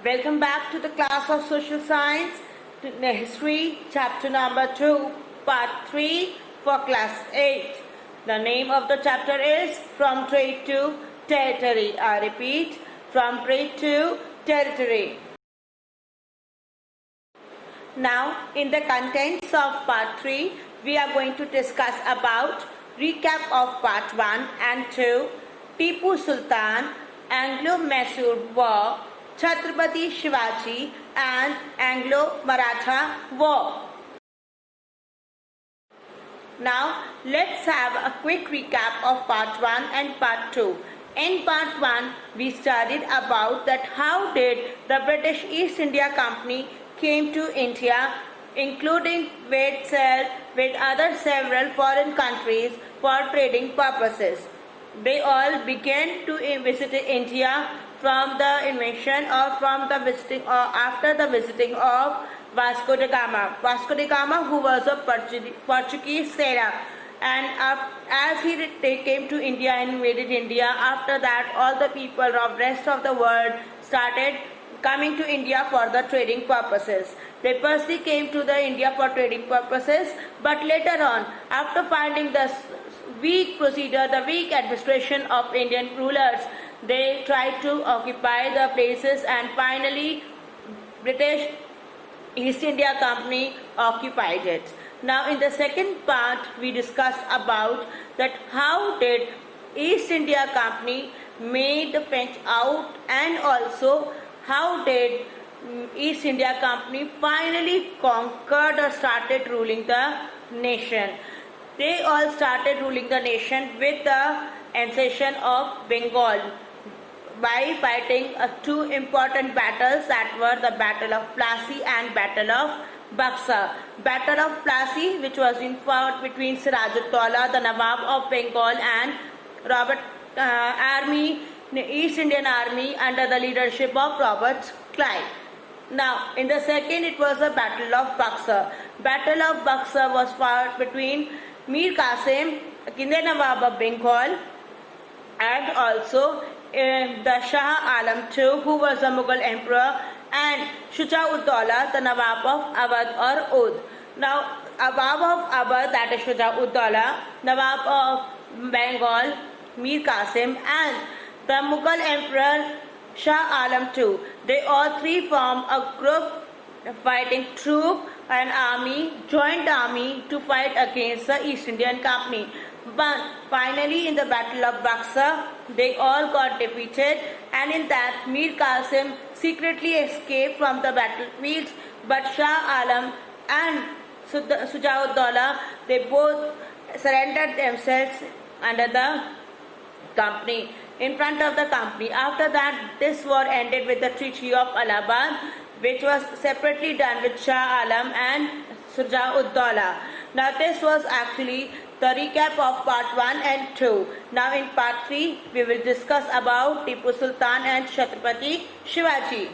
Welcome back to the class of Social Science, History, Chapter number 2, Part 3 for Class 8. The name of the chapter is From Trade to Territory. I repeat, From Trade to Territory. Now, in the contents of Part 3, we are going to discuss about recap of Part 1 and 2, Tipu Sultan, Anglo-Massoud War, Chhatrapati Shivaji and Anglo-Maratha War. Now let's have a quick recap of Part 1 and Part 2. In Part 1 we studied about that how did the British East India Company came to India, including with other several foreign countries for trading purposes. They all began to visit India from the invasion or from the visiting or after the visiting of Vasco da Gama. Vasco da Gama, who was a Portuguese sailor, and as they came to India and invaded India, after that all the people of rest of the world started coming to India for the trading purposes. They firstly came to the India for trading purposes, but later on, after finding the weak procedure, the weak administration of Indian rulers, they tried to occupy the places, and finally British East India Company occupied it. Now in the second part we discussed about that how did East India Company made the French out, and also how did East India Company finally conquered or started ruling the nation. They all started ruling the nation with the annexation of Bengal by fighting two important battles, that were the Battle of Plassey and Battle of Buxar. Battle of Plassey, which was fought between Siraj-ud-Dowla, the Nawab of Bengal, and East Indian Army under the leadership of Robert Clive. Now, in the second, it was the Battle of Buxar. Battle of Buxar was fought between Mir Qasim, Kinde Nawab of Bengal, and also the Shah Alam II, who was the Mughal Emperor, and Shuja-ud-Dowla, the Nawab of Awadh or Oudh. Now, Nawab of Awadh, that is Shuja-ud-Dowla, Nawab of Bengal, Mir Qasim, and the Mughal Emperor Shah Alam II, they all three form a group fighting troop and army, joint army, to fight against the East Indian Company. But finally in the Battle of Buxar, they all got defeated, and in that Mir Qasim secretly escaped from the battlefields, but Shah Alam and Shuja-ud-Dowla, they both surrendered themselves under the company, in front of the company. After that, this war ended with the Treaty of Allahabad, which was separately done with Shah Alam and Shuja-ud-Dowla. Now this was actually the recap of Part 1 and 2. Now in Part 3, we will discuss about Tipu Sultan and Chhatrapati Shivaji.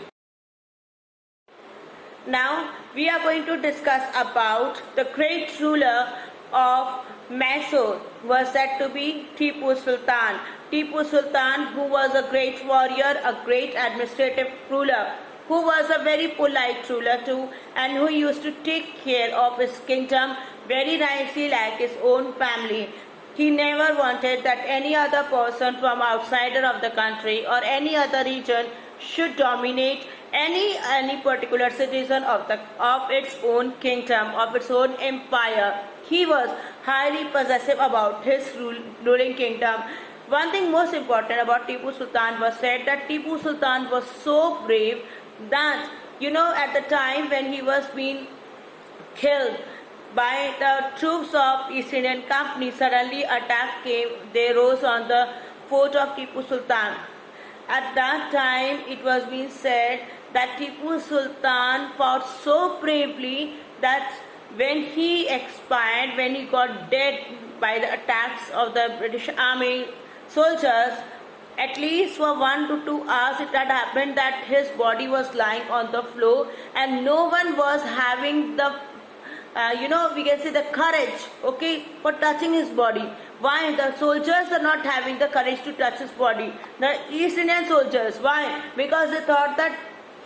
Now we are going to discuss about the great ruler of Mysore, was said to be Tipu Sultan. Tipu Sultan, who was a great warrior, a great administrative ruler, who was a very polite ruler too, and who used to take care of his kingdom very nicely like his own family. He never wanted that any other person from outsider of the country or any other region should dominate any particular citizen of its own kingdom, of its own empire. He was highly possessive about his ruling kingdom. One thing most important about Tipu Sultan was said that Tipu Sultan was so brave that, at the time when he was being killed by the troops of East Indian Company, suddenly attack came, they rose on the fort of Tipu Sultan. At that time, it was being said that Tipu Sultan fought so bravely that when he expired, when he got dead by the attacks of the British Army soldiers, at least for 1 to 2 hours it had happened that his body was lying on the floor, and no one was having the we can say the courage, for touching his body. Why? The soldiers are not having the courage to touch his body. The East Indian soldiers. Why? Because they thought that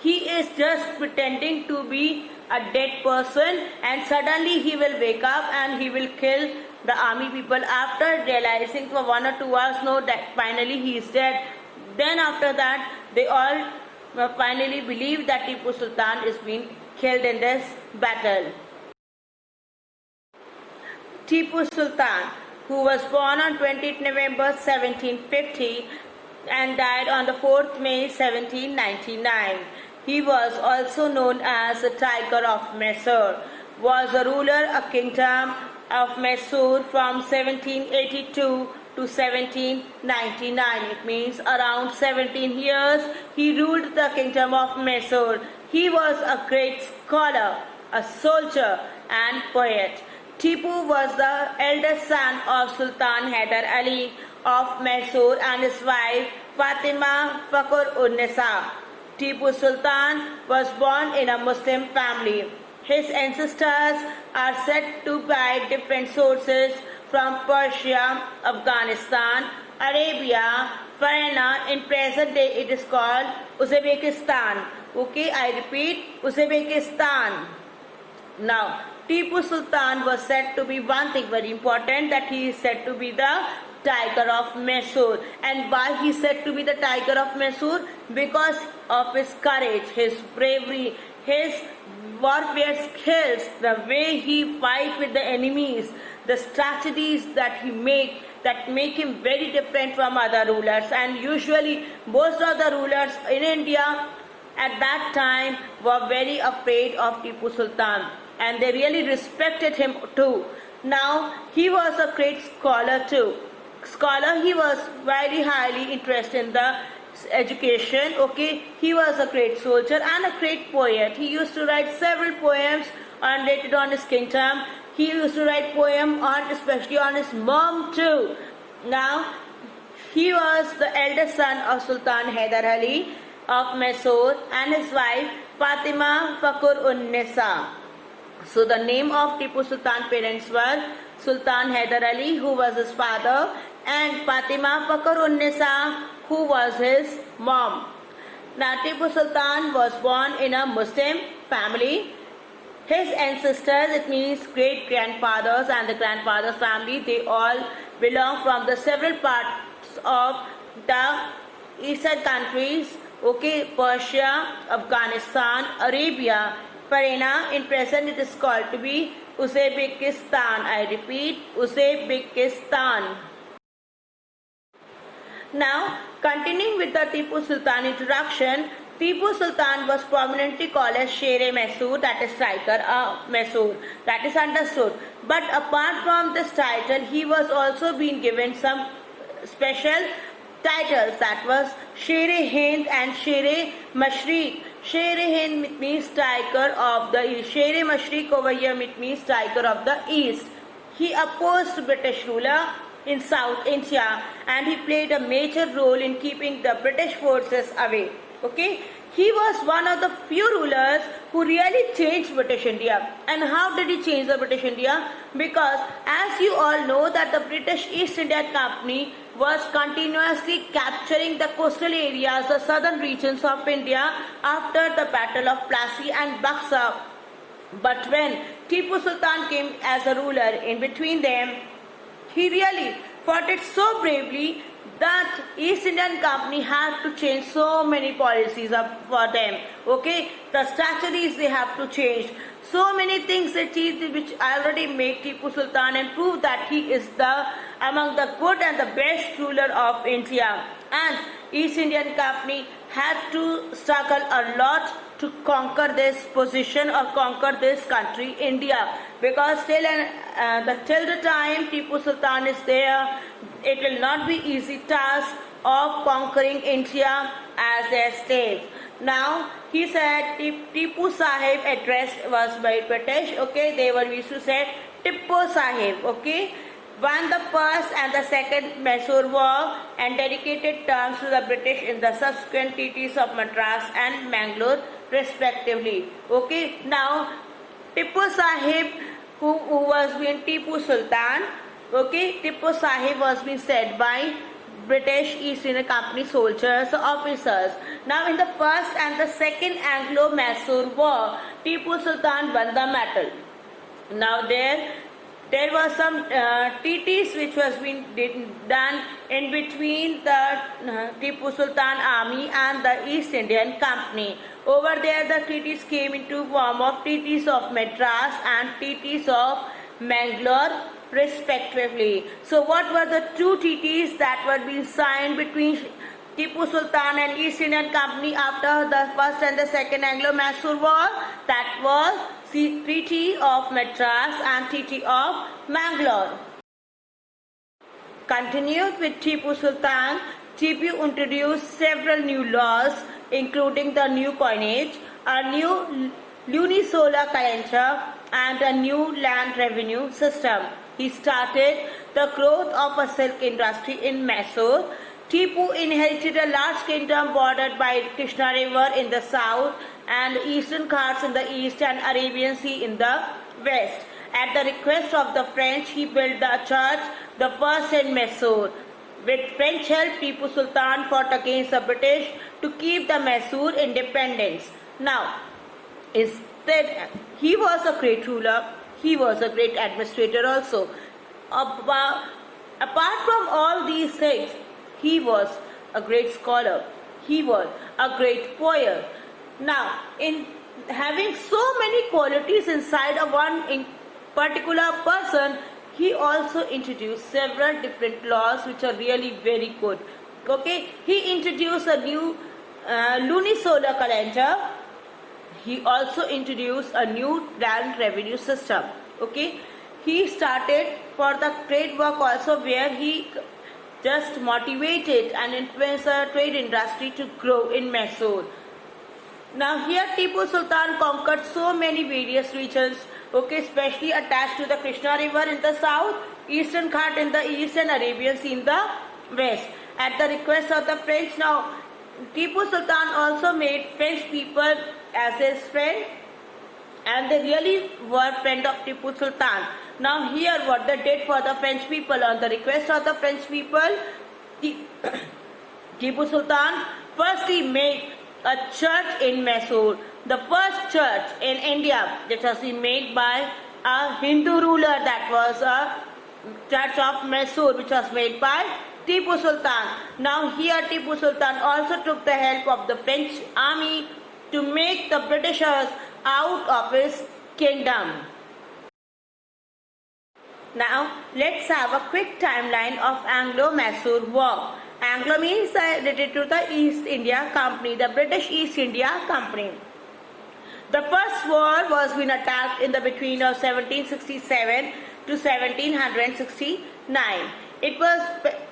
he is just pretending to be a dead person, and suddenly he will wake up and he will kill the army people after realizing for 1 or 2 hours no that finally he is dead. Then after that they all finally believe that Tipu Sultan is being killed in this battle. Tipu Sultan, who was born on 20th November 1750 and died on the 4th May 1799. He was also known as the Tiger of Masoor, was a ruler of Kingdom of Masoor from 1782 to 1799. It means around 17 years he ruled the Kingdom of Masoor. He was a great scholar, a soldier and poet. Tipu was the eldest son of Sultan Hyder Ali of Mysore and his wife Fatima Fakhr-un-Nisa. Tipu Sultan was born in a Muslim family. His ancestors are said to by different sources from Persia, Afghanistan, Arabia, Farina. In present day it is called Uzbekistan. Okay, I repeat, Uzbekistan. Now, Tipu Sultan was said to be one thing very important, that he is said to be the Tiger of Masoor. And why he is said to be the Tiger of Masoor? Because of his courage, his bravery, his warfare skills, the way he fight with the enemies, the strategies that he make that make him very different from other rulers. And usually most of the rulers in India at that time were very afraid of Tipu Sultan and they really respected him too. Now he was a great scholar too. He was very highly interested in the education. Okay, he was a great soldier and a great poet. He used to write several poems related on his kingdom. He used to write poems on especially on his mom too. Now he was the eldest son of Sultan Hyder Ali of Mysore and his wife Fatima Fakhr-un-Nisa. So the name of Tipu Sultan parents were Sultan Hyder Ali, who was his father, and Fatima Fakhr-un-Nisa, who was his mom. Now Tipu Sultan was born in a Muslim family. His ancestors, it means great grandfathers and the grandfather's family, they all belong from the several parts of the eastern countries. Okay, Persia, Afghanistan, Arabia, Farina. In present it is called to be Uzbekistan. I repeat, Uzbekistan. Now, continuing with the Tipu Sultan introduction, Tipu Sultan was prominently called as Sht Masoor, that is Tiger of Masoor. That is understood. But apart from this title, he was also being given some special titles, that was Sht Hind and Sht Mashriq. Sht Hind means Tiger of the East. Sht Mashriq over here means Tiger of the East. He opposed British ruler in South India and he played a major role in keeping the British forces away. Okay, he was one of the few rulers who really changed British India. And how did he change the British India? Because as you all know that the British East India Company was continuously capturing the coastal areas, the southern regions of India after the Battle of Plassey and Buxar. But when Tipu Sultan came as a ruler in between them, he really fought it so bravely that East Indian Company had to change so many policies for them. Okay, the strategies they have to change. So many things they changed which already made Tipu Sultan and prove that he is among the good and the best ruler of India. And East Indian Company had to struggle a lot to conquer this position or conquer this country, India. Because till the time Tipu Sultan is there, it will not be easy task of conquering India as their slave. Now he said Tipu Sahib address was by British. Okay, they were used to say Tippu Sahib. Okay, won the first and the second Mysore War and dedicated terms to the British in the subsequent treaties of Madras and Mangalore respectively. Okay, now Tippu Sahib, who was being Tipu Sultan. Okay, Tippu Sahib was being said by British East India Company soldiers, officers. Now in the First and the Second Anglo-Massoud War, Tipu Sultan won the battle. Now there was some treaties which was been done in between the Tipu Sultan army and the East Indian Company. Over there the treaties came into form of treaties of Madras and treaties of Mangalore respectively. So what were the two treaties that were being signed between Tipu Sultan and East Indian Company after the First and the Second Anglo-Massoud War? That was the Treaty of Madras and Treaty of Mangalore. Continued with Tipu Sultan, Tipu introduced several new laws including the new coinage, a new lunisolar calendar and a new land revenue system. He started the growth of a silk industry in Mysore. Tipu inherited a large kingdom bordered by Krishna River in the south and Eastern Ghats in the east and Arabian Sea in the west. At the request of the French, he built the church, the first in Mysore. With French help, Tipu Sultan fought against the British to keep the Mysore independence. Now, instead, he was a great ruler, he was a great administrator also. Apart from all these things, he was a great scholar, he was a great poet. Now, in having so many qualities inside of one particular person, he also introduced several different laws which are really very good. Okay, he introduced a new lunisolar calendar. He also introduced a new land revenue system. Okay, he started for the trade work also, where he just motivated and influenced the trade industry to grow in Mysore. Now here Tipu Sultan conquered so many various regions, okay, especially attached to the Krishna River in the south, Eastern Ghat in the east and Arabian Sea in the west. At the request of the French, now Tipu Sultan also made French people as his friend, and they really were friend of Tipu Sultan. Now here what they did for the French people, on the request of the French people, Tipu Sultan firstly made a church in Mysore, the first church in India that was made by a Hindu ruler, that was a church of Mysore which was made by Tipu Sultan. Now here Tipu Sultan also took the help of the French army to make the Britishers out of his kingdom. Now let's have a quick timeline of Anglo-Massoud War. Anglo means related to the East India Company, the British East India Company. The first war was been attacked in the between of 1767 to 1769. It was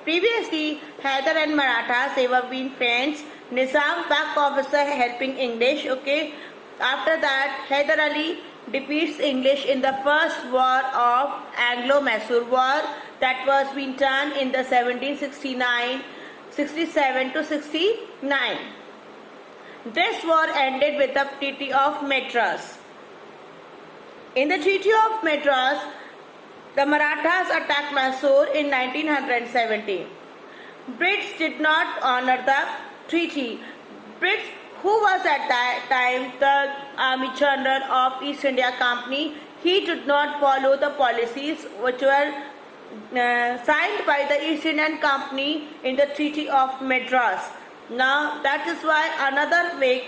previously Hyder and Marathas, they were being friends. Nizam back officer helping English. Okay. After that, Hyder Ali defeats English in the first war of Anglo-Massoud War that was being done in the 67 to 69. This war ended with the Treaty of Madras. In the Treaty of Madras, the Marathas attacked Mysore in 1970. Brits did not honor the treaty. Brits, who was at that time the Army General of East India Company, he did not follow the policies which were signed by the East Indian Company in the Treaty of Madras. Now that is why another big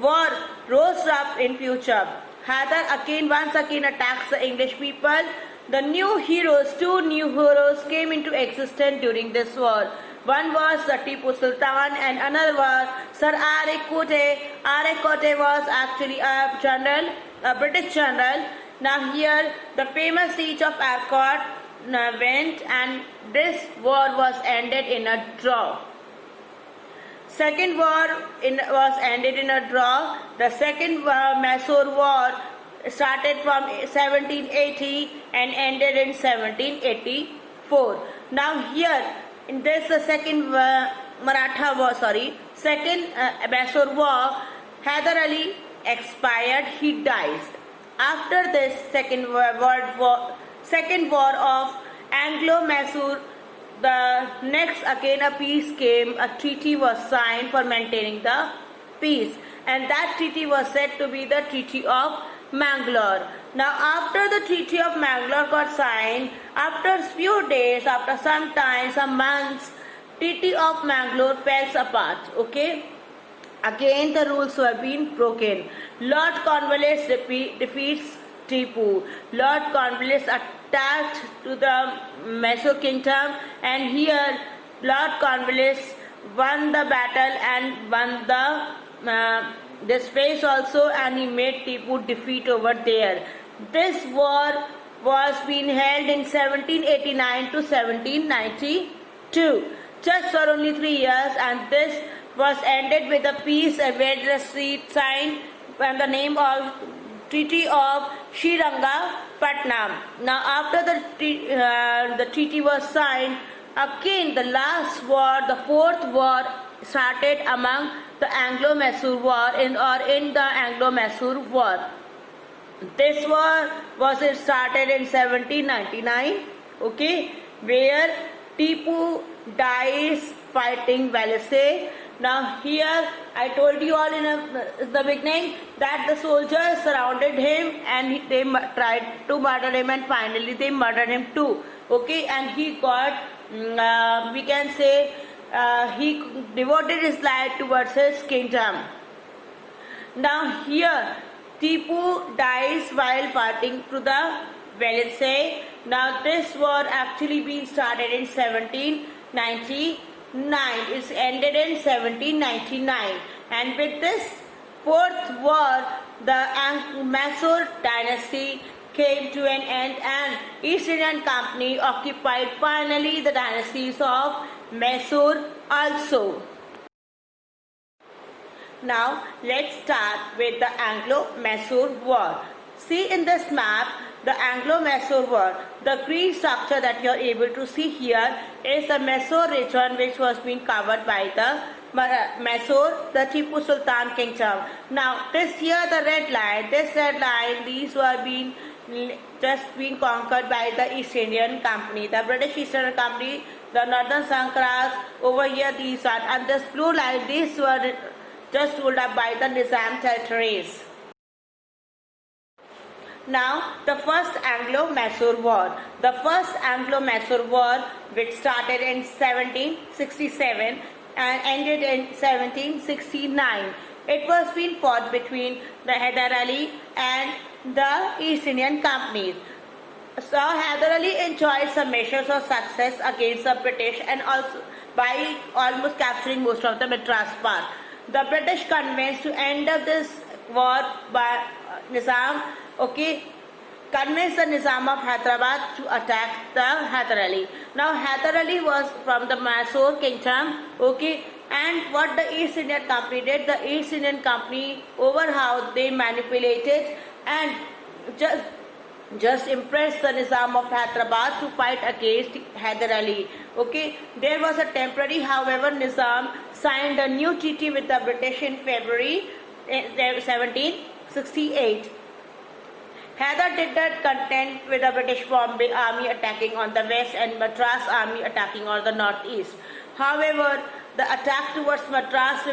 war rose up in future. Hyder once again attacks the English people. The two new heroes came into existence during this war. One was the Tipu Sultan and another was Sir Arekote. Arekote was actually a general, a British general. Now here the famous siege of Arcot went, and this war was ended in a draw. Second war was ended in a draw. The Second Masour War started from 1780 and ended in 1784. Now here in this Second Maratha War, Second Masour War, Hyder Ali expired, he dies. After this Second War of Anglo-Massoud, the next again a peace came, a treaty was signed for maintaining the peace, and that treaty was said to be the Treaty of Mangalore. Now after the Treaty of Mangalore got signed, after few days, after some time, some months, Treaty of Mangalore fell apart. Okay, again the rules were being broken. Lord Cornwallis defeats Tipu. Lord Cornwallis attacked to the Maso kingdom, and here Lord Cornwallis won the battle and won the this phase also, and he made Tipu defeat over there. This war was being held in 1789 to 1792, just for only 3 years, and this was ended with a peace and where the signed and the name of Treaty of Srirangapatnam. Now after the treaty was signed, again the last war, the fourth war, started among the Anglo-Massoud War in the Anglo-Massoud War. This war was started in 1799, okay, where Tipu dies fighting Valisay. Now here I told you all in the beginning that the soldiers surrounded him and they tried to murder him, and finally they murdered him too. Okay, and he got, we can say, he devoted his life towards his kingdom. Now here Tipu dies while fighting to the Valisay. Now this war actually been started in 1799. It's ended in 1799, and with this fourth war, the Masoor dynasty came to an end, and East Indian Company occupied finally the dynasties of Masoor also. Now let's start with the Anglo-Massoud War. See in this map the Anglo-Massoud War. The green structure that you are able to see here is the Masoor region, which was being covered by the Masoor, the Tipu Sultan kingdom. Now this here the red line, these were being just being conquered by the East Indian Company, the British East Indian Company, the Northern Sankras. Over here these are, and this blue line, these were just ruled up by the Nizam territories. Now the First Anglo-Masour War. The First Anglo-Masour War, which started in 1767 and ended in 1769. It was being fought between the Hyder Ali and the East Indian companies. So Hyder Ali enjoyed some measures of success against the British, and also by almost capturing most of the Madras part. The British convinced to end up this war by Nizam, convinced the Nizam of Hyderabad to attack the Hyder Ali. Now Hyder Ali was from the Masoor kingdom, and what the East Indian Company did, the East Indian Company over how they manipulated and just impressed the Nizam of Hyderabad to fight against Hyder Ali. There was a temporary, however, Nizam signed a new treaty with the British in February 1768. Hyder did not content with the British Bombay army attacking on the west and Madras army attacking on the northeast. However, the attack towards Madras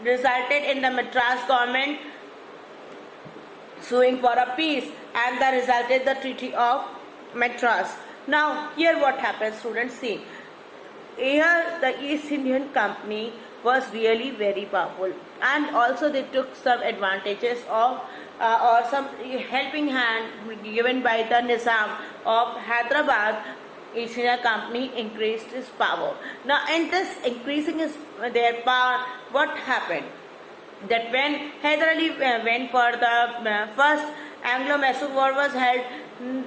resulted in the Madras government suing for a peace, and that resulted the Treaty of Madras. Now here what happens, students, see. Here the East Indian Company was really very powerful, and also they took some advantages of or some helping hand given by the Nizam of Hyderabad. East India Company increased its power. Now in this increasing their power, what happened? That when Hyder Ali went for the first Anglo-Masoud War was held,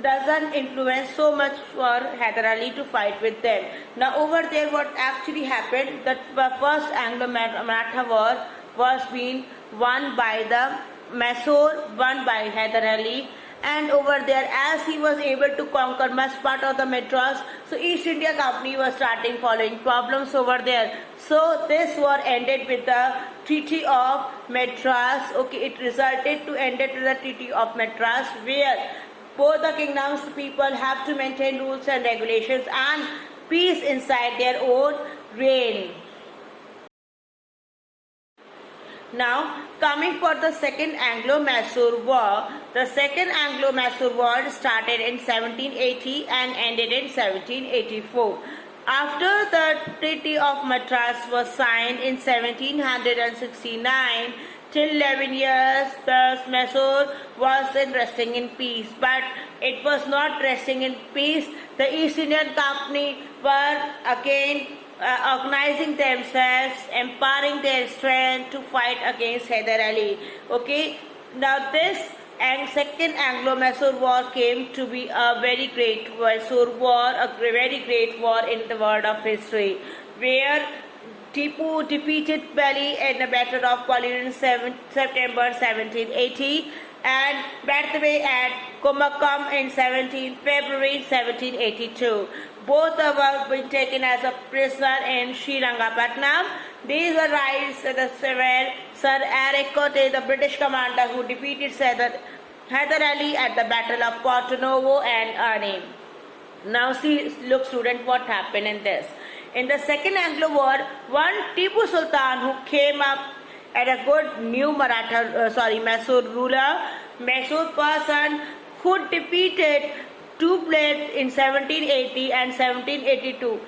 doesn't influence so much for Hyder Ali to fight with them. Now over there what actually happened, that the first Anglo-Maratha War was being won by the Masoor, won by Hyder Ali, and over there as he was able to conquer much part of the Madras, so East India Company was starting following problems over there. So this war ended with the Treaty of Madras. It resulted to ended with the Treaty of Madras, where both the kingdoms people have to maintain rules and regulations, and peace inside their own reign. Now, coming for the Second Anglo-Massoud War, the Second Anglo-Massoud War started in 1780 and ended in 1784. After the Treaty of Madras was signed in 1769, till 11 years, the Mysore was resting in peace. But it was not resting in peace. The East Indian Company were again organizing themselves, empowering their strength to fight against Hyder Ali. Okay, now this and Second Anglo-Masour War came to be a very great Mysore war, a very great war in the world of history, where Tipu defeated Delhi in the Battle of Pali in September 1780 and Bathaway at Kumbhakom in February 1782. Both were being taken as a prisoner in Srirangapatnam. These were raids where Sir Eric Cote, the British commander who defeated Hyder Ali at the Battle of Porto Novo and Arnhem. Now see, look student, what happened in this. In the Second Anglo War, one Tipu Sultan who came up at a good new Mysore ruler, Mysore person who defeated two blades in 1780 and 1782,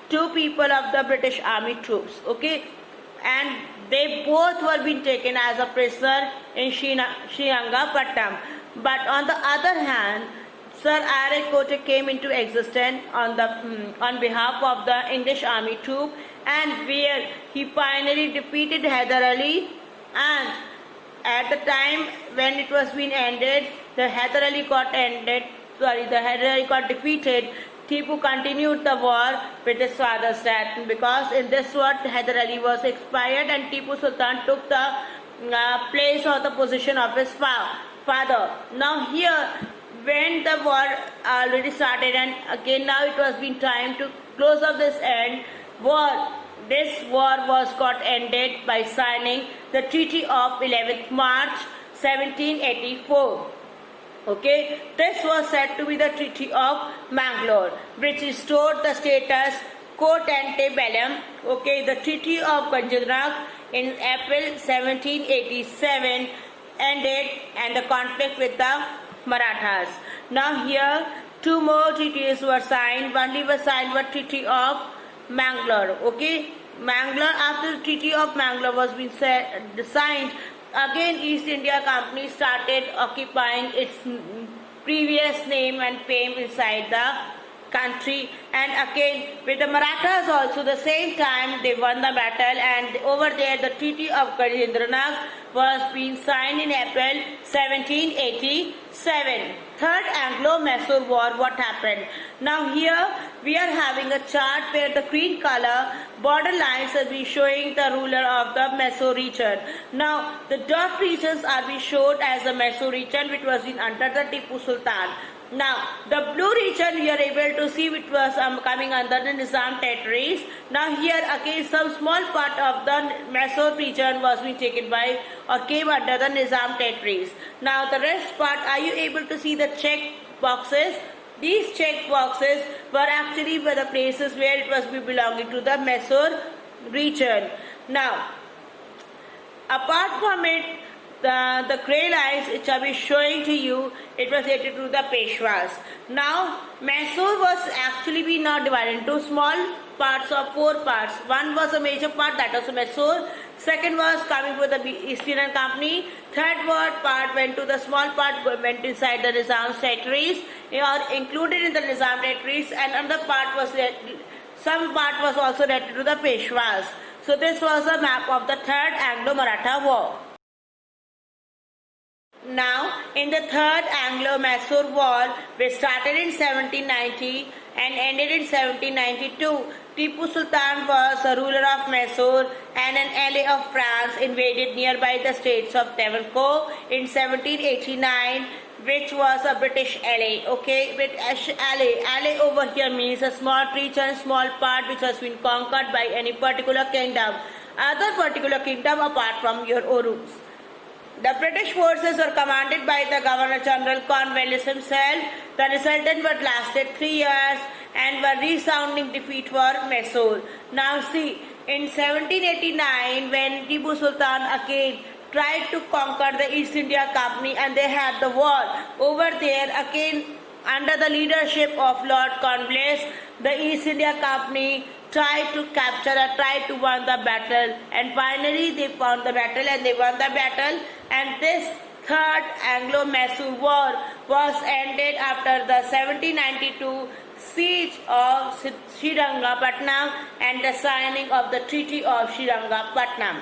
two people of the British Army troops, okay, and they both were being taken as a prisoner in Srirangapatnam. But on the other hand, Sir Eric Cote came into existence on behalf of the English Army troop, and where he finally defeated Hyder Ali. And at the time when it was being ended, the Hyder Ali got defeated. Tipu continued the war with his father's death, because in this war Hyder Ali was expired and Tipu Sultan took the place or the position of his father. Now here, when the war already started and again now it was been time to close up this war, this war got ended by signing the Treaty of 11th March 1784. Okay, this was said to be the Treaty of Mangalore, which restored the status quo ante bellum. Okay, the Treaty of Kanjurmarg in April 1787 ended and the conflict with the Marathas. Now here two more treaties were signed. One was signed was Treaty of Mangalore. Okay, Mangalore, after the Treaty of Mangalore was being signed, again East India Company started occupying its previous name and fame inside the country, and again with the Marathas also the same time they won the battle, and over there the Treaty of Kanjurmarg was being signed in April 1787. Third Anglo-Masour War, what happened? Now here we are having a chart where the green color border lines are be showing the ruler of the Mysore region. Now the dot regions are be showed as the Mysore region, which was in under the Tipu Sultan. Now the blue region we are able to see which was coming under the Nizam territories. Now here again some small part of the Mysore region was being taken by or came under the Nizam territories. Now the rest part, are you able to see the check boxes? These check boxes were actually the places where it was belonging to the Mysore region. Now apart from it, the grey lines which I will be showing to you, it was related to the Peshwas. Now Mysore was actually being now divided into small parts of 4 parts. One was a major part, that was Mysore. Second was coming with the East Indian Company. Third part went to the small part, went inside the Nizam's territories or included in the Nizam territories, and another part was some part was also related to the Peshwas. So this was a map of the Third Anglo-Maratha War. Now, in the Third Anglo-Masour War, which started in 1790 and ended in 1792, Tipu Sultan was a ruler of Mysore and an ally of France, invaded nearby the states of Travancore in 1789, which was a British ally. Okay, British ally over here means a small region, small part which has been conquered by any particular kingdom, other particular kingdom apart from your Orus. The British forces were commanded by the Governor General Cornwallis himself. The resultant war lasted 3 years and were resounding defeat for Mysore. Now see, in 1789 when Tipu Sultan again tried to conquer the East India Company and they had the war over there again under the leadership of Lord Cornwallis, the East India Company tried to capture or tried to win the battle, and finally they found the battle and they won the battle, and this Third Anglo-Masour War was ended after the 1792 siege of Srirangapatnam and the signing of the Treaty of Srirangapatnam.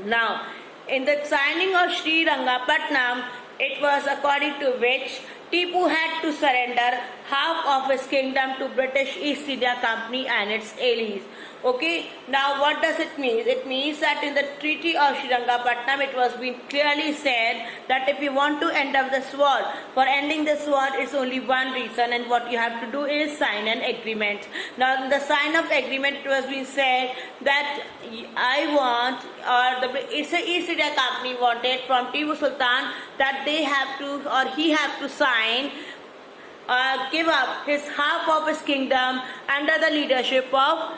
Now, in the signing of Srirangapatnam, it was according to which Tipu had to surrender half of his kingdom to British East India Company and its allies. Okay, now what does it mean? It means that in the Treaty of Srirangapatnam it was been clearly said that if you want to end up this war, for ending this war is only one reason, and what you have to do is sign an agreement. Now in the sign of agreement it was being said that I want, or the East India Company wanted from Tipu Sultan that they have to, or he have to sign give up his half of his kingdom under the leadership of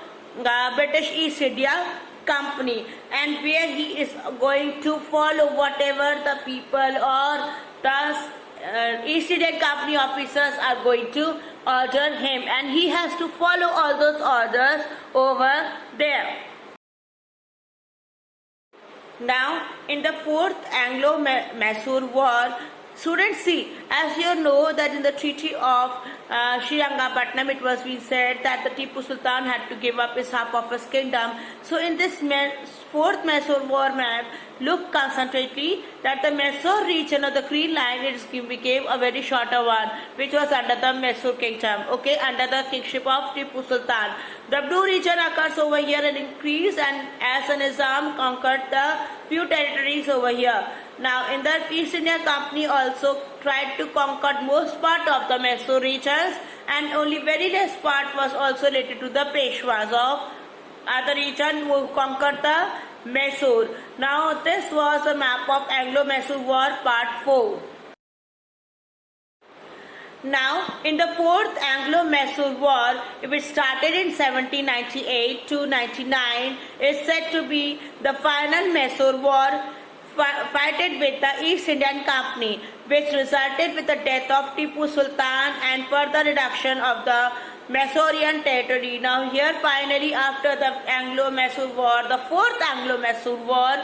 British East India Company, and where he is going to follow whatever the people or the East India Company officers are going to order him, and he has to follow all those orders over there. Now, in the Fourth Anglo-Masour War, students, see, as you know that in the Treaty of Srirangapatnam it was being said that the Tipu Sultan had to give up his half of his kingdom. So in this Fourth Masour War map, look concentrately that the Mysore region of the green line became a very shorter one, which was under the Mysore kingdom, okay, under the kingship of Tipu Sultan. The blue region occurs over here and increased, and as the Nizam conquered the few territories over here. Now in the East India Company also tried to conquer most part of the Mysore regions, and only very less part was also related to the Peshwas of other region who conquered the Mysore. Now this was a map of Anglo-Massoud War part 4. Now, in the Fourth Anglo-Masour War, which started in 1798 to 99, is said to be the final Mysore War fighted with the East Indian Company, which resulted with the death of Tipu Sultan and further reduction of the Masourian territory. Now here finally after the Anglo-Masour War, the Fourth Anglo-Masour War,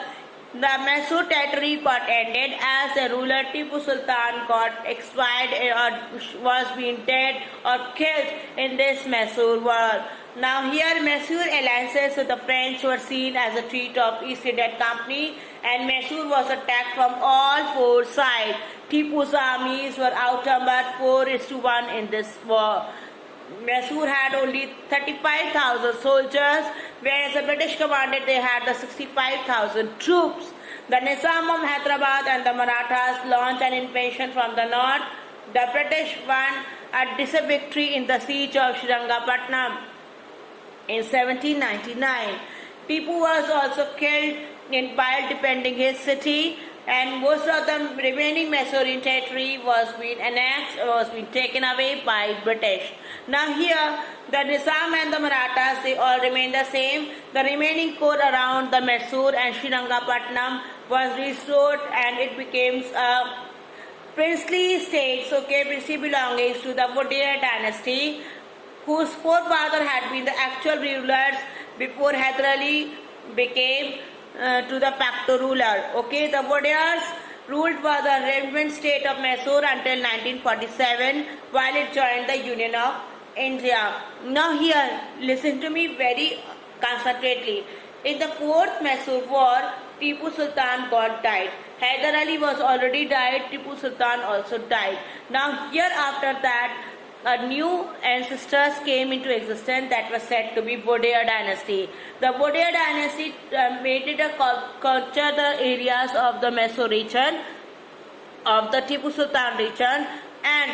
the Mysore territory got ended as the ruler Tipu Sultan got expired or was being dead or killed in this Mysore War. Now here Mysore alliances with the French were seen as a treat of East India Company, and Mysore was attacked from all four sides. Tipu's armies were outnumbered 4:1 in this war. Mysore had only 35,000 soldiers, whereas the British commanded they had the 65,000 troops. The Nizam of Hyderabad and the Marathas launched an invasion from the north. The British won a decisive victory in the siege of Srirangapatnam in 1799. Tipu was also killed while defending his city, and most of the remaining Masourian territory was being annexed, was being taken away by British. Now here, the Nizam and the Marathas, they all remain the same. The remaining core around the Mysore and Srirangapatnam was restored, and it became a princely states, okay, princely belonging to the Vodiyar dynasty, whose forefather had been the actual rulers before Hyder Ali became to the facto ruler. Okay, the Vodiyars ruled for the remnant state of Mysore until 1947, while it joined the Union of India. Now here, listen to me very concentrately. In the Fourth Masour War, Tipu Sultan got died. Hyder Ali was already died, Tipu Sultan also died. Now here after that, a new ancestors came into existence that was said to be Vodiyar dynasty. The Vodiyar dynasty made it a culture the areas of the Mysore region, of the Tipu Sultan region, and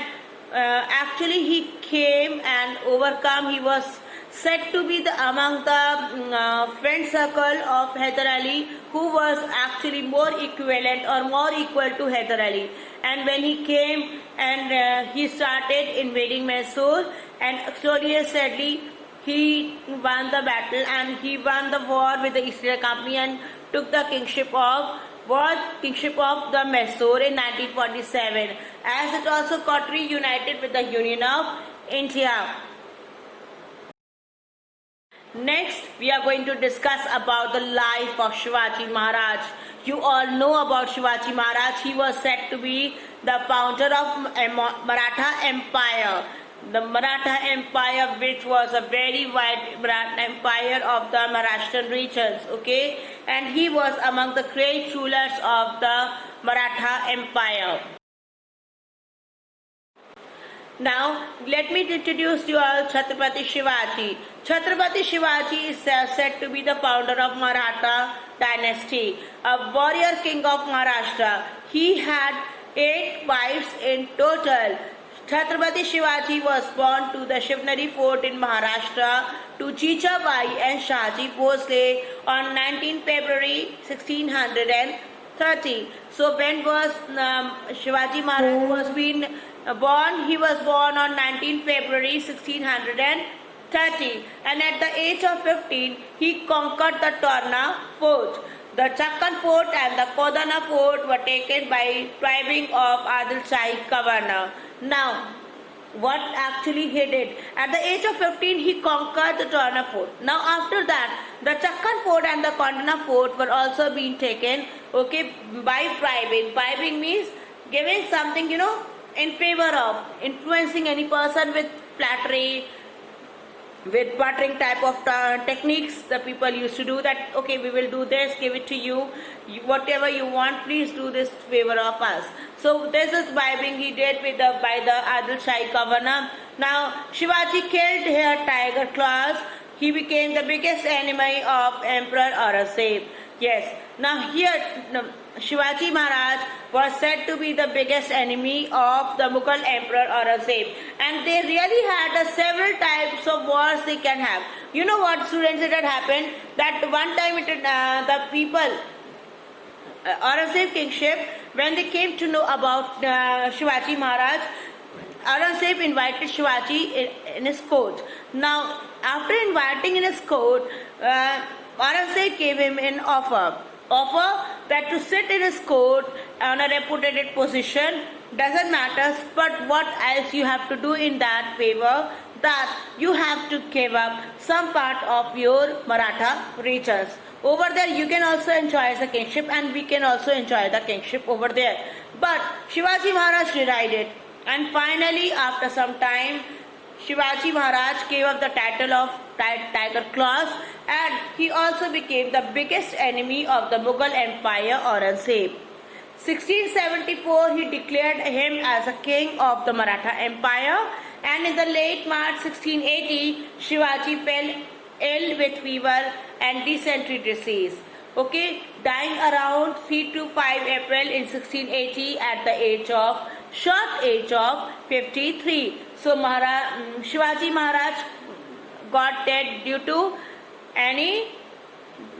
actually he came and overcome. He was said to be among the friend circle of Hyder Ali, who was actually more equivalent or more equal to Hyder Ali. And when he came and he started invading Mysore, and slowly and steadily he won the battle and he won the war with the East India Company and took the kingship of the Mysore in 1947, as it also got reunited with the Union of India. Next, we are going to discuss about the life of Shivaji Maharaj. You all know about Shivaji Maharaj. He was said to be the founder of Maratha Empire. The Maratha Empire, which was a very wide empire of the Maharashtrian regions, okay? And he was among the great rulers of the Maratha Empire. Now, let me introduce you all Chhatrapati Shivaji. Chhatrapati Shivaji is said to be the founder of Maratha dynasty, a warrior king of Maharashtra. He had 8 wives in total. Chhatrapati Shivaji was born to the Shivneri Fort in Maharashtra to Jijabai and Shaji Bhosle on 19 February 1630. So when was Shivaji Maharaj was born? He was born on 19 February 1630, and at the age of 15 he conquered the Torna Fort. The Chakkan Fort and the Kodana Fort were taken by bribing of Adil Shahi governor. Now, what actually he did? At the age of 15, he conquered the Torna Fort. Now, after that, the Chakkan Fort and the Kodana Fort were also being taken, okay, by bribing. Bribing means giving something, in favor of, influencing any person with flattery, with buttering type of techniques. The people used to do that. Okay, we will do this, give it to you, whatever you want, please do this favor of us. So this is bribing he did by the Adil Shahi governor. Now Shivaji killed her tiger claws. He became the biggest enemy of Emperor Aurangzeb. Yes. Now here Shivaji Maharaj was said to be the biggest enemy of the Mughal Emperor Aurangzeb, and they really had several types of wars they can have. You know what, students, it had happened that one time the people, Aurangzeb kingship, when they came to know about Shivaji Maharaj, Aurangzeb invited Shivaji in his court. Now, after inviting in his court, Aurangzeb gave him an offer that to sit in his court on a reputed position doesn't matter, but what else you have to do in that favor, that you have to give up some part of your Maratha regions. Over there you can also enjoy the kingship and we can also enjoy the kingship over there. But Shivaji Maharaj denied it, and finally after some time Shivaji Maharaj gave up the title of Tiger Claws, and he also became the biggest enemy of the Mughal Empire Aurangzeb. 1674 he declared him as a king of the Maratha Empire, and in the late March 1680 Shivaji fell ill with fever and dysentery disease. Okay, dying around 3 to 5 April in 1680 at the short age of 53. So Shivaji Maharaj got dead due to any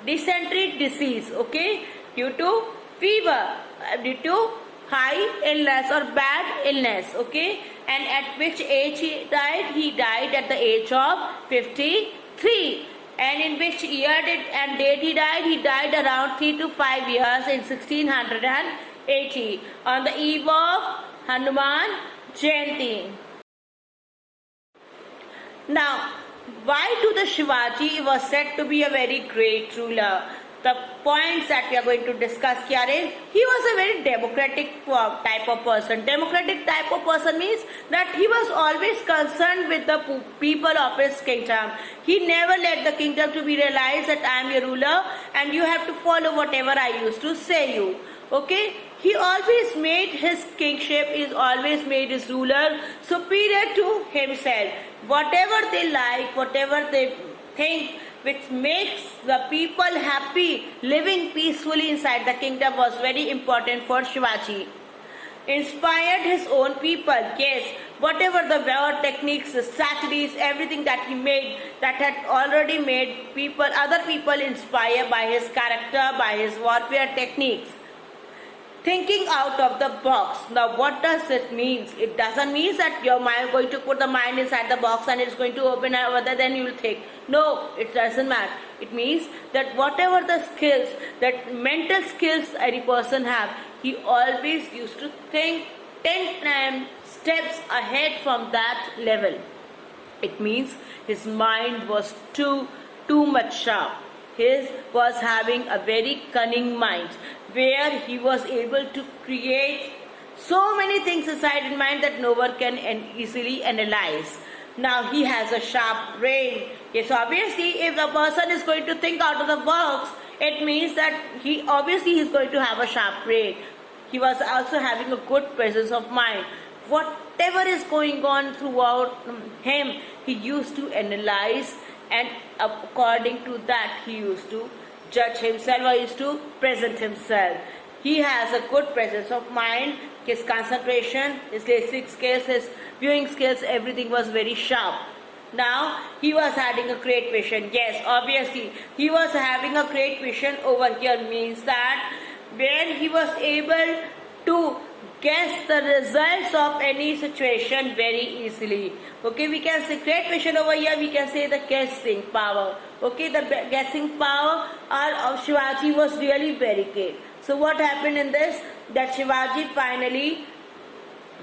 dysentery disease, okay, due to fever, due to high illness or bad illness, okay. And at which age he died? He died at the age of 53. And in which year and date he died? He died around 3 to 5 years in 1680 on the eve of Hanuman Jayanti. Now, why do the Shivaji was said to be a very great ruler? The points that we are going to discuss here is, he was a very democratic type of person. Democratic type of person means that he was always concerned with the people of his kingdom. He never let the kingdom to be realized that I am your ruler and you have to follow whatever I used to say you. Okay? He always made his kingship, he always made his ruler superior to himself. Whatever they like, whatever they think, which makes the people happy, living peacefully inside the kingdom, was very important for Shivaji. Inspired his own people, yes, whatever the war techniques, the strategies, everything that he made, that had already made other people inspired by his character, by his warfare techniques. thinking out of the box. Now what does it mean? It doesn't mean that your mind going to put the mind inside the box and it's going to open over there, then you will think. No, it doesn't matter. It means that whatever the skills, that mental skills any person have, he always used to think 10 steps ahead from that level. It means his mind was too much sharp. His was having a very cunning mind, where he was able to create so many things inside his mind that no one can easily analyze. Now he has a sharp brain. Yes, obviously if the person is going to think out of the box, it means that he obviously is going to have a sharp brain. He was also having a good presence of mind. Whatever is going on throughout him, he used to analyze, and according to that he used to judge himself or used to present himself. He has a good presence of mind. His concentration, his listening skills, his viewing skills, everything was very sharp. Now he was having a great vision. Yes, obviously he was having a great vision over here, means that where he was able to guess the results of any situation very easily. Okay, we can say great vision over here, we can say the guessing power. Okay, the guessing power of Shivaji was really very great. So what happened in this? That Shivaji finally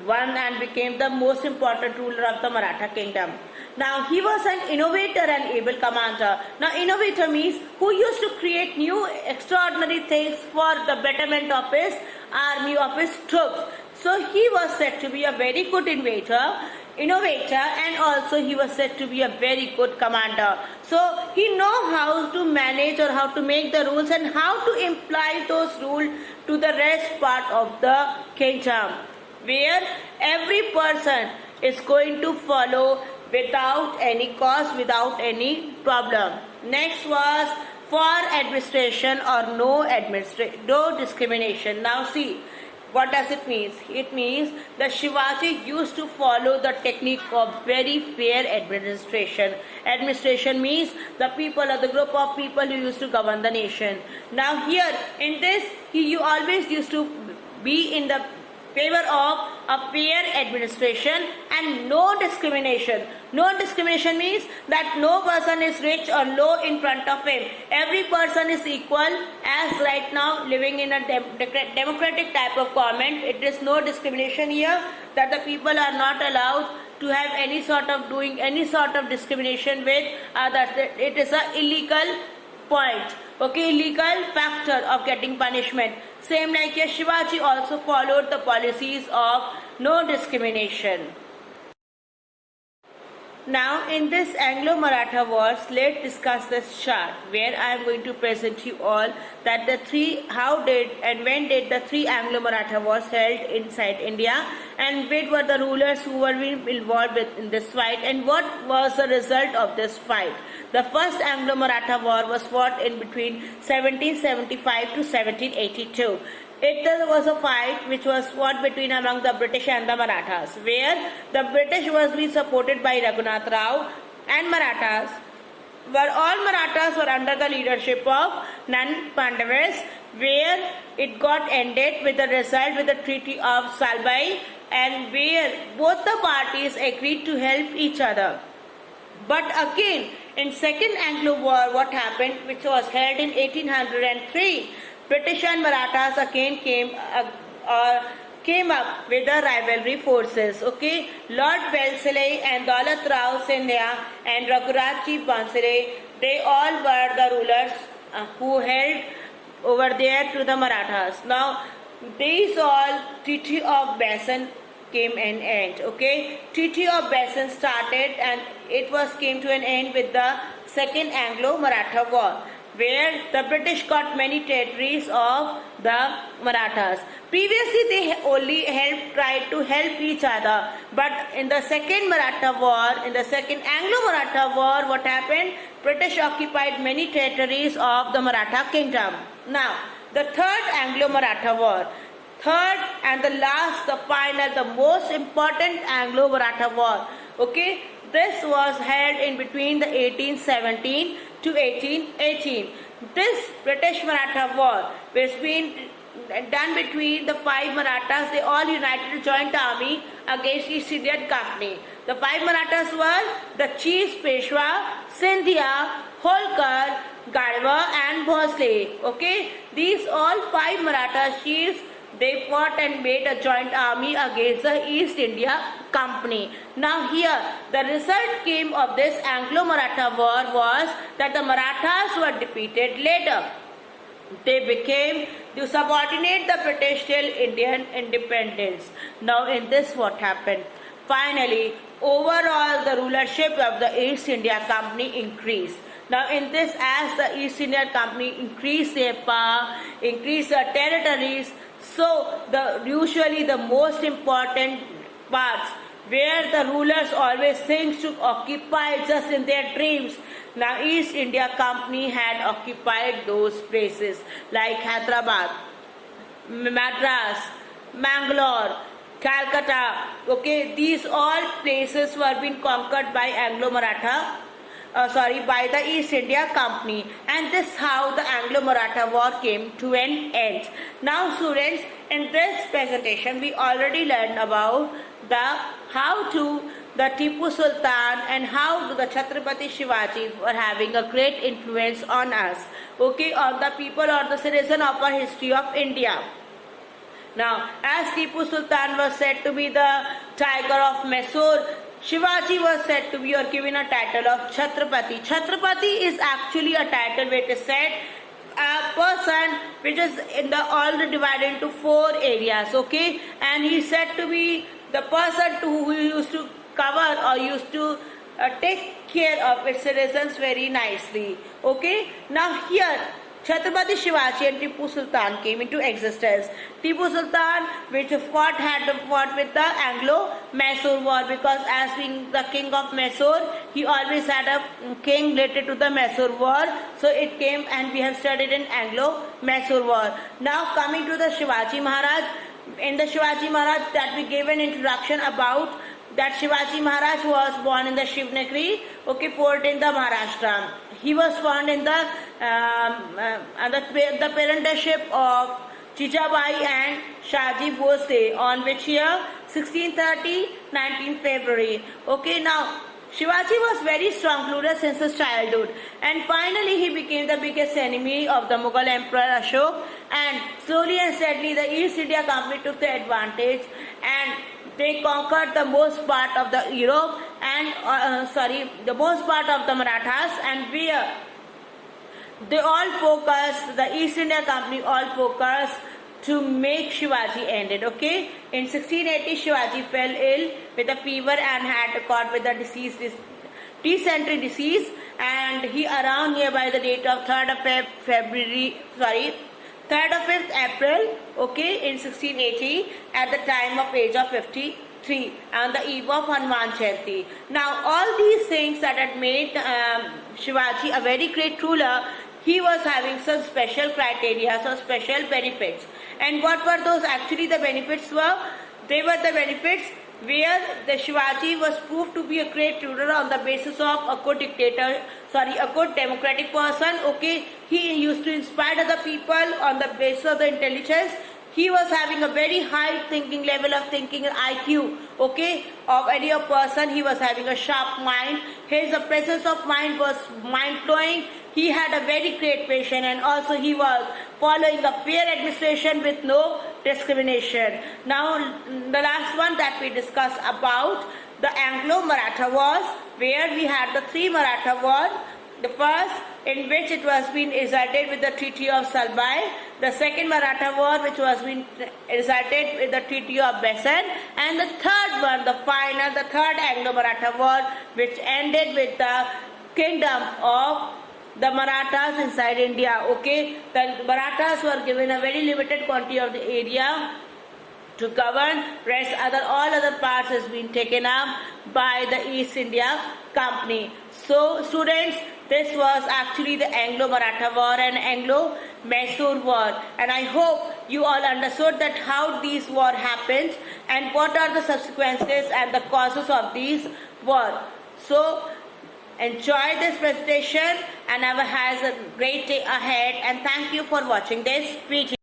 won and became the most important ruler of the Maratha kingdom. Now he was an innovator and able commander. Now innovator means who used to create new extraordinary things for the betterment of his army, of his troops. So he was said to be a very good innovator, and also he was said to be a very good commander. So he know how to manage or how to make the rules and how to imply those rules to the rest part of the kingdom, where every person is going to follow without any cause, without any problem. Next was for administration or no discrimination. Now see, what does it mean? It means that Shivaji used to follow the technique of very fair administration. Administration means the people or the group of people who used to govern the nation. Now here in this, he always used to be in the favor of a fair administration and no discrimination. No discrimination means that no person is rich or low in front of him. Every person is equal, as right now living in a democratic type of government. It is no discrimination here, that the people are not allowed to have any sort of doing any sort of discrimination with others. It is an illegal point. Okay, illegal factor of getting punishment. Same like here, Shivaji also followed the policies of no discrimination. Now in this Anglo-Maratha Wars, let's discuss this chart where I am going to present you all that how did and when did the three Anglo-Maratha Wars held inside India, and which were the rulers who were involved in this fight, and what was the result of this fight. The first Anglo-Maratha War was fought in between 1775 to 1782. It was a fight which was fought between among the British and the Marathas, where the British was being supported by Raghunath Rao, and Marathas all Marathas were under the leadership of Nan Pandavas, where it got ended with the result with the Treaty of Salbai, and where both the parties agreed to help each other. But again, in Second Anglo War, what happened, which was held in 1803, British and Marathas again came up with the rivalry forces. Okay, Lord Wellesley and Daulat Rao Scindia and Raghuraj Bansire, they all were the rulers who held over there to the Marathas. Now, these all Treaty of Basin came an end. Okay, Treaty of Basin started and it came to an end with the Second Anglo-Maratha War, where the British got many territories of the Marathas. Previously, they only tried to help each other. But in the Second Maratha War, in the Second Anglo-Maratha War, what happened? British occupied many territories of the Maratha kingdom. Now, the Third Anglo-Maratha War. Third and the last, the final, the most important Anglo-Maratha War. Okay, this was held in between the 1817 to 1818. This British Maratha War done between the five Marathas. They all united a joint army against East Indian Company. The five Marathas were the chiefs Peshwa, Scindia, Holkar, Gadwa and Bhosle. Okay, these all five Maratha chiefs, they fought and made a joint army against the East India Company. Now here, the result came of this Anglo-Maratha War was that the Marathas were defeated later. They became to subordinate the British till Indian independence. Now in this what happened? Finally, overall the rulership of the East India Company increased. Now in this, as the East India Company increased their power, increased their territories, so usually the most important parts where the rulers always think to occupy just in their dreams. Now East India Company had occupied those places like Hyderabad, Madras, Mangalore, Calcutta. Okay, these all places were being conquered by by the East India Company, and this is how the Anglo-Maratha War came to an end. Now students, in this presentation we already learned about the Tipu Sultan and how the Chhatrapati Shivaji were having a great influence on us, okay, on the people or the citizen of our history of India. Now, as Tipu Sultan was said to be the Tiger of Masoor, Shivaji was said to be or given a title of Chhatrapati. Chhatrapati is actually a title which is said a person which is all divided into four areas, okay, and he is said to be the person who used to cover or used to take care of its citizens very nicely, okay. Now here Chhatrapati Shivaji and Tipu Sultan came into existence. Tipu Sultan, which had fought with the Anglo-Massoud War, because as being the king of Mysore, he always had a king related to the Masoor War. So it came and we have studied in Anglo-Massoud War. Now coming to the Shivaji Maharaj. In the Shivaji Maharaj that we gave an introduction about that Shivaji Maharaj was born in the Shivnagri, okay, fort in the Maharashtra. He was found in the parentage of Jijabai and Shaji Bhosle on which year? 1630, 19 February. Okay, now Shivaji was very strong ruler since his childhood, and finally he became the biggest enemy of the Mughal Emperor Ashok, and slowly and steadily the East India Company took the advantage and they conquered the most part of the Europe and the most part of the Marathas, and where they all focused, the East India Company all focused to make Shivaji ended, okay. In 1680 Shivaji fell ill with a fever and had caught with a dysentery disease, and he around here by the date of 3rd of April, okay, in 1680 at the time of age of 53 on the eve of Hanuman Jayanti. Now all these things that had made Shivaji a very great ruler, he was having some special criteria, some special benefits. And what were those? Actually the benefits were, they were the benefits where the Shivaji was proved to be a great ruler on the basis of a good a good democratic person, okay. He used to inspire other people on the basis of the intelligence. He was having a very high thinking level of thinking, IQ, okay, of any person. He was having a sharp mind. His presence of mind was mind-blowing. He had a very great patience, and also he was following a fair administration with no discrimination. Now the last one that we discussed about the Anglo-Maratha Wars, where we had the three Maratha Wars. The first, in which it was being resulted with the Treaty of Salbai. The second Maratha War, which was being resulted with the Treaty of Besant. And the third one, the final, the Third Anglo-Maratha War, which ended with the kingdom of the Marathas inside India, okay. The Marathas were given a very limited quantity of the area to govern, all other parts has been taken up by the East India Company. So students, this was actually the Anglo-Maratha War and Anglo-Massoud War, and I hope you all understood that how these war happened and what are the consequences and the causes of these war. So enjoy this presentation and have a great day ahead, and thank you for watching this video.